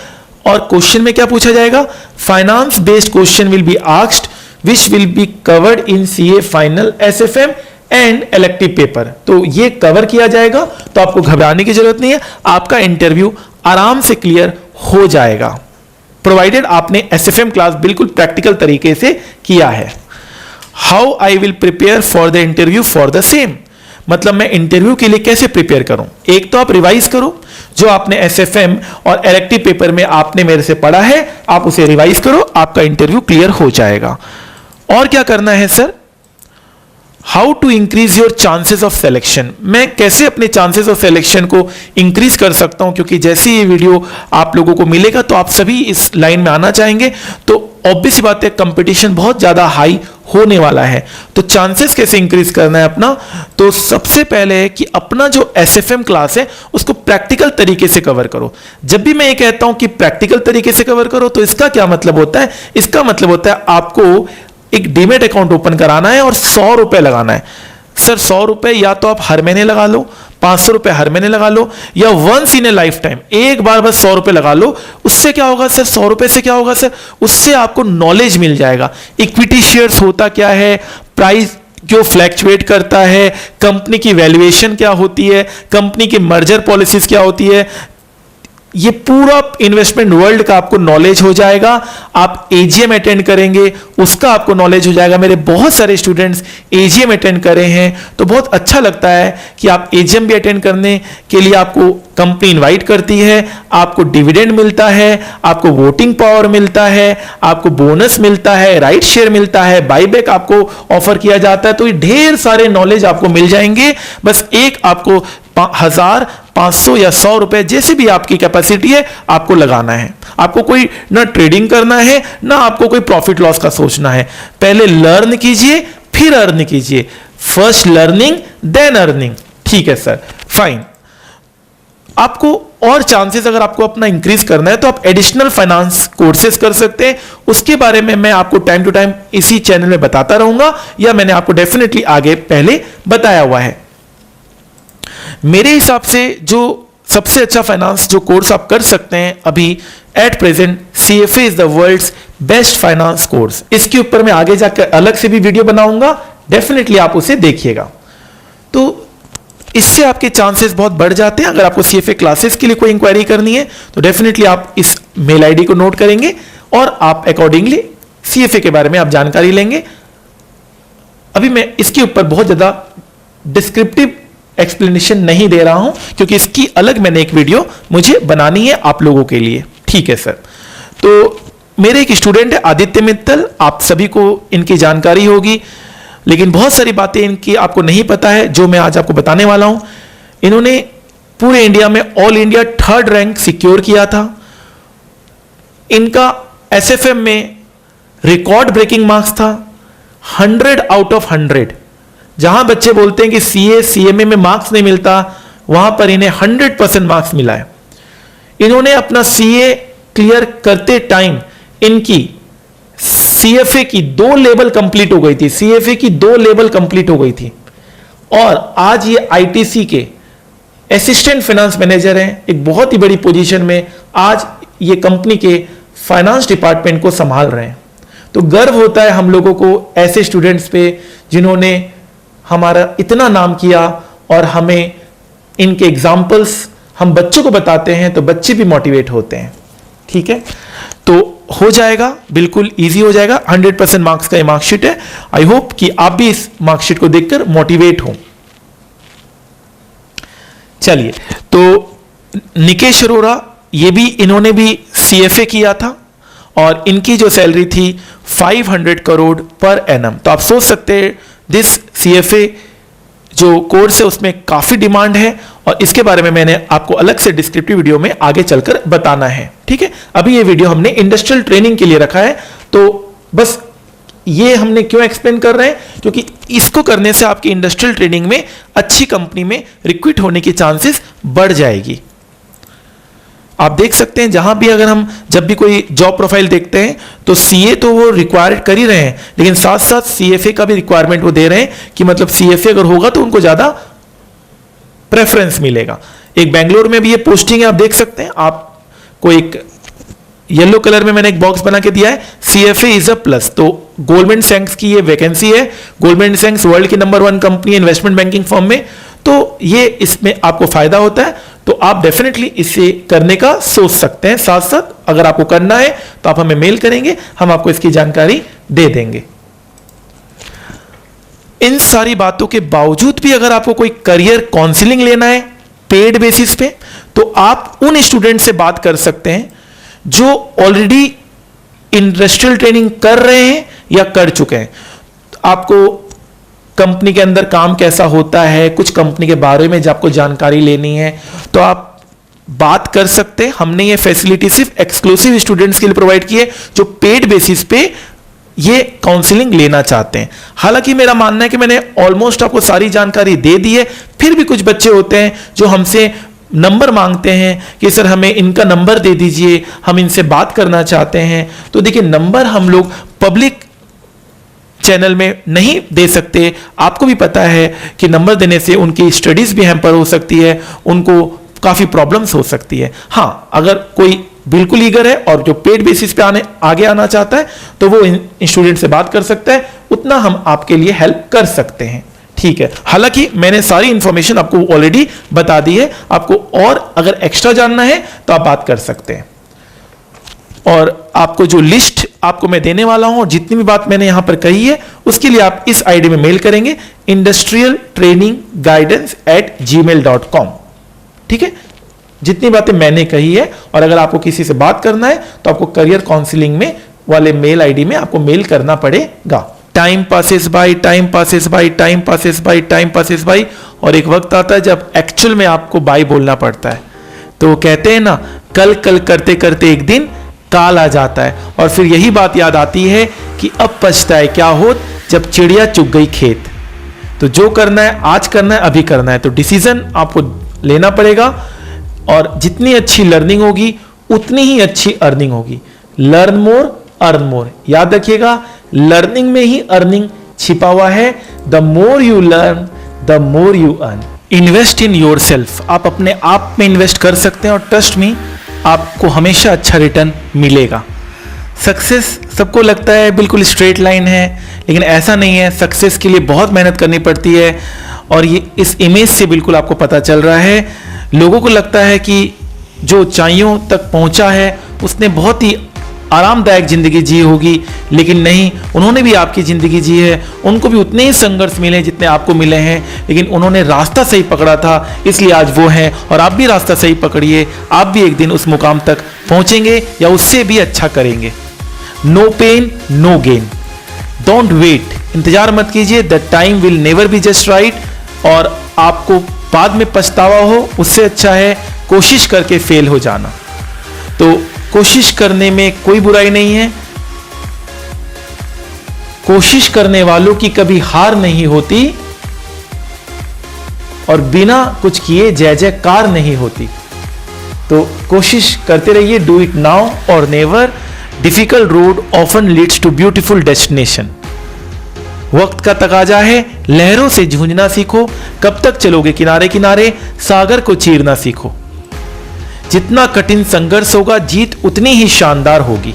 और क्वेश्चन में क्या पूछा जाएगा? Finance based question will be asked which will be covered in CA final SFM and elective paper। तो ये कवर किया जाएगा, तो आपको घबराने की जरूरत नहीं है, आपका इंटरव्यू आराम से क्लियर हो जाएगा, प्रोवाइडेड आपने SFM क्लास बिल्कुल प्रैक्टिकल तरीके से किया है। How I will prepare for the interview for the same, मतलब मैं इंटरव्यू के लिए कैसे प्रिपेयर करूं? एक तो आप रिवाइज करो, जो आपने एसएफएम और इलेक्टिव पेपर में आपने मेरे से पढ़ा है, आप उसे रिवाइज करो, आपका इंटरव्यू क्लियर हो जाएगा। और क्या करना है sir? How to increase your chances of selection, मैं कैसे अपने चांसेस ऑफ सिलेक्शन को इंक्रीज कर सकता हूं, क्योंकि जैसे ये वीडियो आप लोगों को मिलेगा तो आप सभी इस लाइन में आना चाहेंगे, तो ऑब्वियस बात है कंपटीशन बहुत ज्यादा हाई होने वाला है। तो चांसेस कैसे इंक्रीज करना है अपना? तो सबसे पहले है कि अपना जो एसएफएम क्लास है उसको प्रैक्टिकल तरीके से कवर करो। जब भी मैं ये कहता हूं कि प्रैक्टिकल तरीके से कवर करो, तो इसका क्या मतलब होता है? इसका मतलब होता है आपको एक डीमेट अकाउंट ओपन कराना है और 100 रुपए लगाना है। सर 100 रुपए या तो आप हर महीने लगा लो, 500 रुपए हर महीने लगा लो, या once in a life time एक बार बस 100 रुपए लगा लो। उससे क्या होगा सर? 100 रुपए से क्या होगा सर? उससे आपको नॉलेज मिल जाएगा, इक्विटी शेयर्स होता क्या है, प्राइस क्यों फ्लैक्चुएट करता है, कंपनी की वैल्यूएशन क्या होती है, कंपनी की मर्जर पॉलिसीज क्या होती है, ये पूरा इन्वेस्टमेंट वर्ल्ड का आपको नॉलेज हो जाएगा। आप एजीएम अटेंड करेंगे, उसका आपको नॉलेज हो जाएगा। मेरे बहुत सारे स्टूडेंट्स एजीएम अटेंड करे हैं, तो बहुत अच्छा लगता है कि आप एजीएम भी अटेंड करने के लिए आपको कंपनी इनवाइट करती है, आपको डिविडेंड मिलता है, आपको वोटिंग पावर मिलता है, आपको बोनस मिलता है, राइट शेयर मिलता है, बाईबैक आपको ऑफर किया जाता है। तो ये ढेर सारे नॉलेज आपको मिल जाएंगे। बस एक आपको 1000, 500 या 100 रुपए जैसी भी आपकी कैपेसिटी है आपको लगाना है। आपको कोई ना ट्रेडिंग करना है, ना आपको कोई प्रॉफिट लॉस का सोचना है। पहले लर्न कीजिए, फिर अर्न कीजिए। First learning then earning. ठीक है सर, फाइन। आपको और चांसेस अगर आपको अपना इंक्रीज करना है तो आप एडिशनल फाइनेंस कोर्सेज कर सकते हैं। उसके बारे में मैं आपको टाइम टू टाइम इसी चैनल में बताता रहूंगा, या मैंने आपको डेफिनेटली आगे पहले बताया हुआ है। मेरे हिसाब से जो सबसे अच्छा फाइनेंस जो कोर्स आप कर सकते हैं अभी at present, CFA is the world's best finance course. इसके ऊपर मैं आगे जाकर अलग से भी वीडियो बनाऊंगा, डेफिनेटली आप उसे देखिएगा। तो इससे आपके चांसेस बहुत बढ़ जाते हैं। अगर आपको सीएफए क्लासेस के लिए कोई इंक्वायरी करनी है तो डेफिनेटली आप इस मेल आईडी को नोट करेंगे और आप अकॉर्डिंगली सीएफए के बारे में आप जानकारी लेंगे। अभी मैं इसके ऊपर बहुत ज्यादा डिस्क्रिप्टिव एक्सप्लेनेशन नहीं दे रहा हूं, क्योंकि इसकी अलग मैंने एक वीडियो मुझे बनानी है आप लोगों के लिए। ठीक है सर। तो मेरे एक स्टूडेंट है आदित्य मित्तल, आप सभी को इनकी जानकारी होगी, लेकिन बहुत सारी बातें इनकी आपको नहीं पता है जो मैं आज आपको बताने वाला हूं। इन्होंने पूरे इंडिया में all India 3rd rank secure किया था। इनका एसएफएम में रिकॉर्ड ब्रेकिंग मार्क्स था 100 आउट ऑफ 100। जहां बच्चे बोलते हैं कि सीए सीएमए में मार्क्स नहीं मिलता, वहां पर इन्हें 100% मार्क्स मिला है। इन्होंने अपना सीए क्लियर करते टाइम इनकी सीएफए की 2 लेवल कंप्लीट हो गई थी, सीएफए की 2 लेवल कंप्लीट हो गई थी, और आज ये आईटीसी के असिस्टेंट फाइनेंस मैनेजर हैं, एक बहुत ही बड़ी पोजीशन में आज ये कंपनी के फाइनेंस डिपार्टमेंट को संभाल रहे हैं। तो गर्व होता है हम लोगों को ऐसे स्टूडेंट्स पे जिन्होंने हमारा इतना नाम किया, और हमें इनके एग्जाम्पल्स हम बच्चों को बताते हैं तो बच्चे भी मोटिवेट होते हैं। ठीक है, तो हो जाएगा, बिल्कुल इजी हो जाएगा। 100% मार्क्स का ये मार्कशीट है। आई होप कि आप भी इस मार्कशीट को देखकर मोटिवेट हो। चलिए, तो निकेश अरोरा, ये भी इन्होंने भी सीएफए किया था, और इनकी जो सैलरी थी 500 करोड़ पर एनम। तो आप सोच सकते हैं दिस सीएफए जो कोर्स है उसमें काफी डिमांड है, और इसके बारे में मैंने आपको अलग से डिस्क्रिप्टिव वीडियो में आगे चलकर बताना है। ठीक है, अभी ये वीडियो हमने इंडस्ट्रियल ट्रेनिंग के लिए रखा है, तो बस ये हमने क्यों एक्सप्लेन कर रहे हैं, क्योंकि इसको करने से आपकी इंडस्ट्रियल ट्रेनिंग में अच्छी कंपनी में रिक्रूट होने की चांसेस बढ़ जाएगी। आप देख सकते हैं जहां भी अगर हम जब भी कोई जॉब प्रोफाइल देखते हैं तो सीए तो वो रिक्वायर्ड कर ही रहे हैं, लेकिन साथ साथ सीएफए का भी रिक्वायरमेंट वो दे रहे हैं कि मतलब सीएफए अगर होगा तो उनको ज्यादा प्रेफरेंस मिलेगा। एक बेंगलोर में भी ये पोस्टिंग है, आप देख सकते हैं। आपको एक येलो कलर में मैंने एक बॉक्स बना के दिया है, सीएफए इज अ प्लस। तो गोल्डमैन सैक्स की ये वैकेंसी है। गोल्डमैन सैक्स वर्ल्ड की number 1 company investment banking firm में, तो ये इसमें आपको फायदा होता है, तो आप डेफिनेटली इसे करने का सोच सकते हैं। साथ साथ अगर आपको करना है तो आप हमें मेल करेंगे, हम आपको इसकी जानकारी दे देंगे। इन सारी बातों के बावजूद भी अगर आपको कोई करियर काउंसलिंग लेना है पेड बेसिस पे, तो आप उन स्टूडेंट से बात कर सकते हैं जो ऑलरेडी इंडस्ट्रियल ट्रेनिंग कर रहे हैं या कर चुके हैं। आपको कंपनी के अंदर काम कैसा होता है, कुछ कंपनी के बारे में जब आपको जानकारी लेनी है तो आप बात कर सकते हैं। हमने ये फैसिलिटी सिर्फ एक्सक्लूसिव स्टूडेंट्स के लिए प्रोवाइड की है जो पेड बेसिस पे ये काउंसलिंग लेना चाहते हैं। हालांकि मेरा मानना है कि मैंने ऑलमोस्ट आपको सारी जानकारी दे दी है, फिर भी कुछ बच्चे होते हैं जो हमसे नंबर मांगते हैं कि सर हमें इनका नंबर दे दीजिए, हम इनसे बात करना चाहते हैं। तो देखिए, नंबर हम लोग पब्लिक चैनल में नहीं दे सकते। आपको भी पता है कि नंबर देने से उनकी स्टडीज भी हैम्पर हो सकती है, उनको काफी प्रॉब्लम्स हो सकती है। हाँ, अगर कोई बिल्कुल ईगर है और जो पेड बेसिस पे आगे आना चाहता है तो वो स्टूडेंट से बात कर सकता है, उतना हम आपके लिए हेल्प कर सकते हैं। ठीक है, हालांकि मैंने सारी इंफॉर्मेशन आपको ऑलरेडी बता दी है। आपको और अगर एक्स्ट्रा जानना है तो आप बात कर सकते हैं। और आपको जो लिस्ट आपको मैं देने वाला हूं, जितनी भी बात मैंने यहां पर कही है, उसके लिए आप इस आईडी में मेल करेंगे industrialtrainingguidance@gmail.com। ठीक है, जितनी बातें मैंने कही है। और अगर आपको किसी से बात करना है तो आपको करियर काउंसलिंग में वाले मेल आईडी में आपको मेल करना पड़ेगा। Time passes by, time passes by, time passes by, time passes by, और एक वक्त आता है जब एक्चुअल में आपको बाय बोलना पड़ता है। तो वो कहते हैं ना, कल कल करते करते एक दिन काल आ जाता है। और फिर यही बात याद आती है कि अब पछताए क्या होत जब चिड़िया चुग गई खेत। तो जो करना है आज करना है, अभी करना है, तो डिसीजन आपको लेना पड़ेगा। और जितनी अच्छी लर्निंग होगी उतनी ही अच्छी अर्निंग होगी। लर्न मोर अर्न मोर, याद रखिएगा, लर्निंग में ही अर्निंग छिपा हुआ है। The more you learn the more you earn. Invest in your self, आप अपने आप में इन्वेस्ट कर सकते हैं और ट्रस्ट मी, आपको हमेशा अच्छा रिटर्न मिलेगा। सक्सेस सबको लगता है बिल्कुल स्ट्रेट लाइन है, लेकिन ऐसा नहीं है। सक्सेस के लिए बहुत मेहनत करनी पड़ती है और ये इस इमेज से बिल्कुल आपको पता चल रहा है। लोगों को लगता है कि जो ऊंचाइयों तक पहुंचा है उसने बहुत ही आरामदायक जिंदगी जी होगी, लेकिन नहीं, उन्होंने भी आपकी जिंदगी जी है, उनको भी उतने ही संघर्ष मिले जितने आपको मिले हैं, लेकिन उन्होंने रास्ता सही पकड़ा था, इसलिए आज वो हैं। और आप भी रास्ता सही पकड़िए, आप भी एक दिन उस मुकाम तक पहुंचेंगे या उससे भी अच्छा करेंगे। No pain no gain, don't wait, इंतजार मत कीजिए, the time will never be just right. और आपको बाद में पछतावा हो, उससे अच्छा है कोशिश करके फेल हो जाना। तो कोशिश करने में कोई बुराई नहीं है, कोशिश करने वालों की कभी हार नहीं होती और बिना कुछ किए जय जयकार नहीं होती। तो कोशिश करते रहिए, do it now or never. Difficult road often leads to beautiful destination. वक्त का तकाजा है, लहरों से जूझना सीखो, कब तक चलोगे किनारे किनारे, सागर को चीरना सीखो। जितना कठिन संघर्ष होगा, जीत उतनी ही शानदार होगी।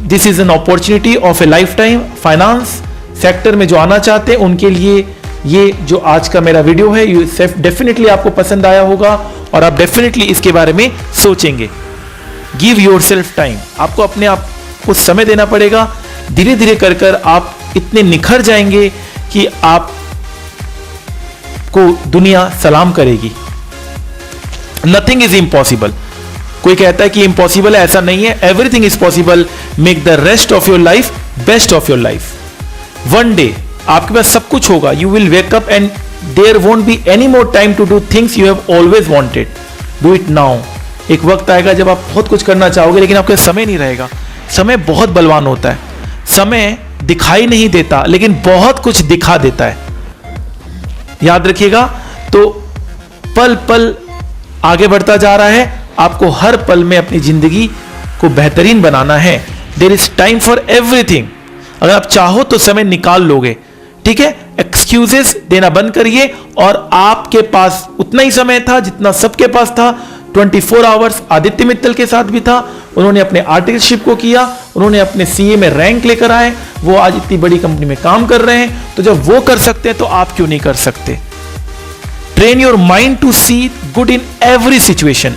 This is an opportunity of A life time. Finance sector में जो आना चाहते हैं उनके लिए ये जो आज का मेरा वीडियो है, ये डेफिनेटली आपको पसंद आया होगा और आप डेफिनेटली इसके बारे में सोचेंगे। गिव योर सेल्फ टाइम, आपको अपने आप को समय देना पड़ेगा। धीरे धीरे कर कर आप इतने निखर जाएंगे कि आपको दुनिया सलाम करेगी। Nothing is impossible. कोई कहता है कि इम्पॉसिबल है, ऐसा नहीं है। Everything is possible. Make the rest of your life best of your life. One day आपके पास सब कुछ होगा। You will wake up and there won't be any more time to do things you have always wanted. Do it now. एक वक्त आएगा जब आप बहुत कुछ करना चाहोगे लेकिन आपके समय नहीं रहेगा। समय बहुत बलवान होता है। समय दिखाई नहीं देता, लेकिन बहुत कुछ दिखा देता है। याद रखिएगा। तो पल पल आगे बढ़ता जा रहा है, आपको हर पल में अपनी जिंदगी को बेहतरीन बनाना है। There is time for everything. अगर आप चाहो तो समय निकाल लोगे, ठीक है। एक्सक्यूजेस देना बंद करिए, और आपके पास उतना ही समय था जितना सबके पास था। 24 आवर्स आदित्य मित्तल के साथ भी था। उन्होंने अपने आर्टिकलशिप को किया, उन्होंने अपने सीए में रैंक लेकर आए, वो आज इतनी बड़ी कंपनी में काम कर रहे हैं। तो जब वो कर सकते हैं तो आप क्यों नहीं कर सकते? Train your mind to see good in every situation.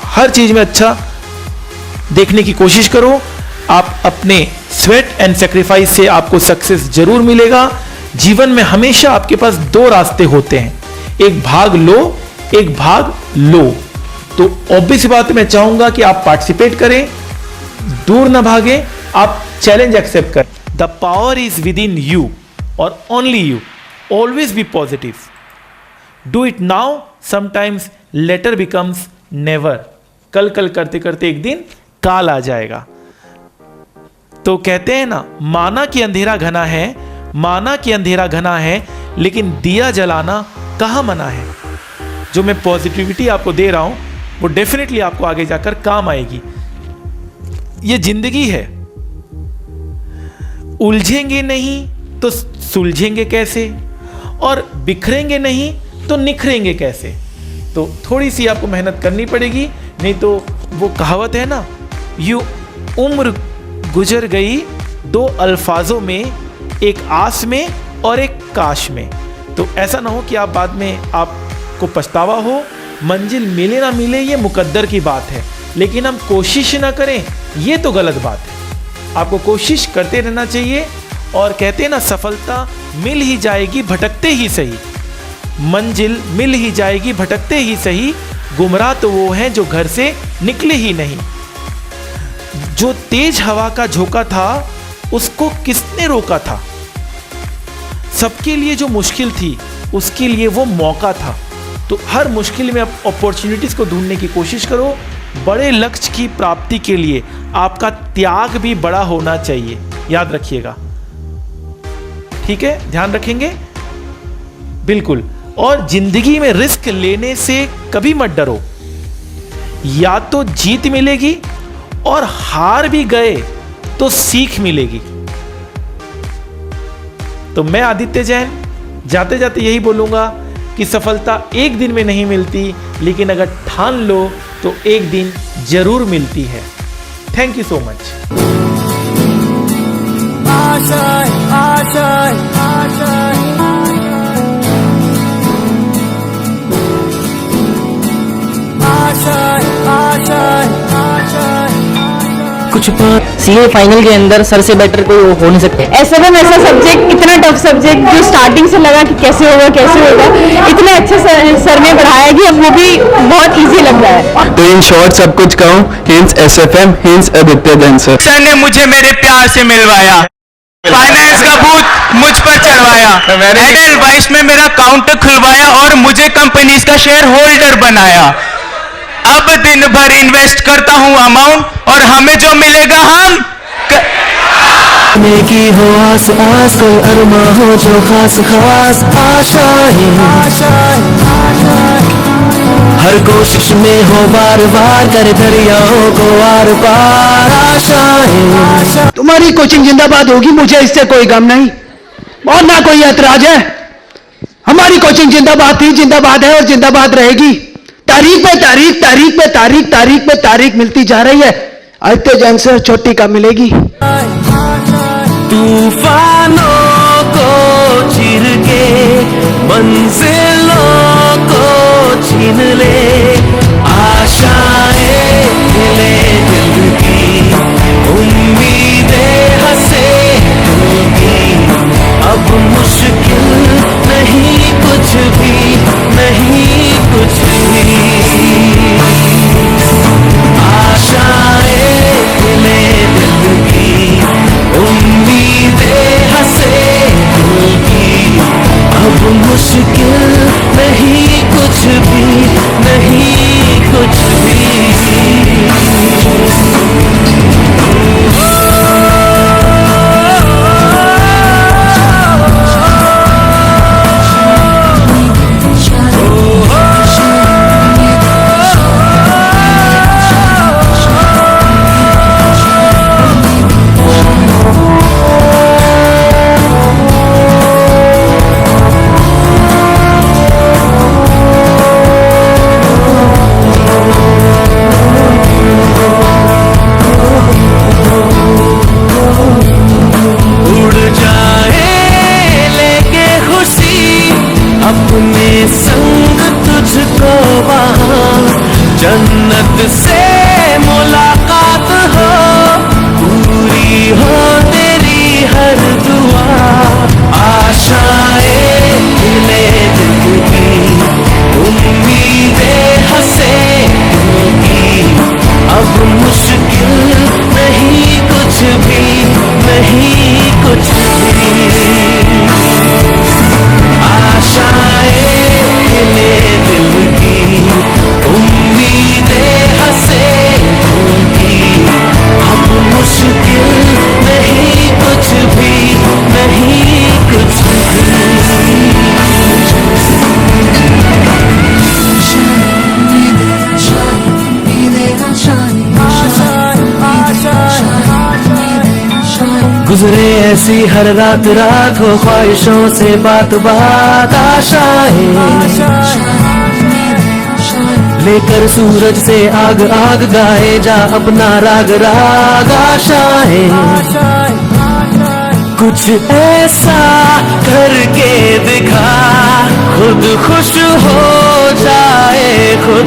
हर चीज में अच्छा देखने की कोशिश करो। आप अपने स्वेट एंड सेक्रीफाइस से आपको सक्सेस जरूर मिलेगा। जीवन में हमेशा आपके पास दो रास्ते होते हैं, एक भाग लो, एक भाग लो। तो ऑब्वियस बात है, मैं चाहूंगा कि आप पार्टिसिपेट करें, दूर ना भागें, आप चैलेंज एक्सेप्ट करें। The power is within you और only you. Always be positive. Do it now, sometimes later becomes never. कल कल करते करते एक दिन काल आ जाएगा। तो कहते हैं ना, माना कि अंधेरा घना है, माना कि अंधेरा घना है, लेकिन दिया जलाना कहां मना है। जो मैं पॉजिटिविटी आपको दे रहा हूं वो डेफिनेटली आपको आगे जाकर काम आएगी। ये जिंदगी है, उलझेंगे नहीं तो सुलझेंगे कैसे, और बिखरेंगे नहीं तो निखरेंगे कैसे। तो थोड़ी सी आपको मेहनत करनी पड़ेगी, नहीं तो वो कहावत है ना, यूं उम्र गुजर गई दो अल्फाजों में, एक आस में और एक काश में। तो ऐसा ना हो कि आप बाद में आपको पछतावा हो। मंजिल मिले ना मिले ये मुकद्दर की बात है, लेकिन हम कोशिश ना करें ये तो गलत बात है। आपको कोशिश करते रहना चाहिए, और कहते हैं ना, सफलता मिल ही जाएगी भटकते ही सही। मंजिल मिल ही जाएगी भटकते ही सही। गुमराह तो वो हैं जो घर से निकले ही नहीं। जो तेज हवा का झोंका था उसको किसने रोका था। सबके लिए जो मुश्किल थी उसके लिए वो मौका था। तो हर मुश्किल में अपॉर्चुनिटीज को ढूंढने की कोशिश करो। बड़े लक्ष्य की प्राप्ति के लिए आपका त्याग भी बड़ा होना चाहिए, याद रखिएगा। ठीक है, ध्यान रखेंगे बिल्कुल। और जिंदगी में रिस्क लेने से कभी मत डरो। या तो जीत मिलेगी, और हार भी गए तो सीख मिलेगी। तो मैं आदित्य जैन जाते जाते यही बोलूंगा कि सफलता एक दिन में नहीं मिलती, लेकिन अगर ठान लो तो एक दिन जरूर मिलती है। Thank you so much. कुछ सीए फाइनल के अंदर सर से बेटर कोई हो नहीं सकते। एसएफएम ऐसा सब्जेक्ट, इतना टफ सब्जेक्ट जो स्टार्टिंग से लगा कि कैसे होगा, इतने अच्छे सर ने पढ़ाया कि अब वो भी बहुत इजी लग रहा है। तो इन शॉर्ट सब कुछ कहूँ, hints SFM, hints Aditya Jain sir. Sir ने मुझे मेरे प्यार से मिलवाया, फाइनेंस का भूत मुझ पर चढ़वाया, एडवाइस में मेरा अकाउंट खुलवाया और मुझे कंपनीज का शेयर होल्डर बनाया। अब दिन भर इन्वेस्ट करता हूं अमाउंट, और हमें जो मिलेगा हम की हो आस आस, कोई अरमा हो जो खास खास आशाएं, हर कोशिश में हो बार बार, कर दरियाओं को आर पार आशाएं। तुम्हारी कोचिंग जिंदाबाद होगी, मुझे इससे कोई गम नहीं और ना कोई ऐतराज है। हमारी कोचिंग जिंदाबाद थी, जिंदाबाद है और जिंदाबाद रहेगी। तारीख पे तारीख, तारीख पे तारीख, तारीख पे तारीख मिलती जा रही है। आदित्य जैन से छोटी का मिलेगी। तूफानों को चीर के मंजिलों को छीन ले, आशाएं ले दिल की, उम्मीदें हंसे दिल की। अब मुश्किल नहीं कुछ भी, नहीं कुछ भी। आशाएं ले दिल की, उम्मीदें हंसे दिल की। अब मुश्किल नहीं कुछ भी, नहीं जन्नत से मुलाकात हो, पूरी हो तेरी हर दुआ, आशाएं मिले दिल की, उम्मीदें हंसे दिल की, अब मुश्किल नहीं कुछ भी, नहीं कुछ भी, आशाएं मिले दिल की, उम्मीदें हंसे दिल की, अब मुश्किल नहीं कुछ भी, नहीं कुछ गुजरे ऐसी हर रात रात हो, ख्वाहिशों से बात बात, आशाएं लेकर सूरज से आग आग, गाए जा अपना राग राग, आशाएं कुछ ऐसा करके दिखा, खुद खुश हो जाए खुद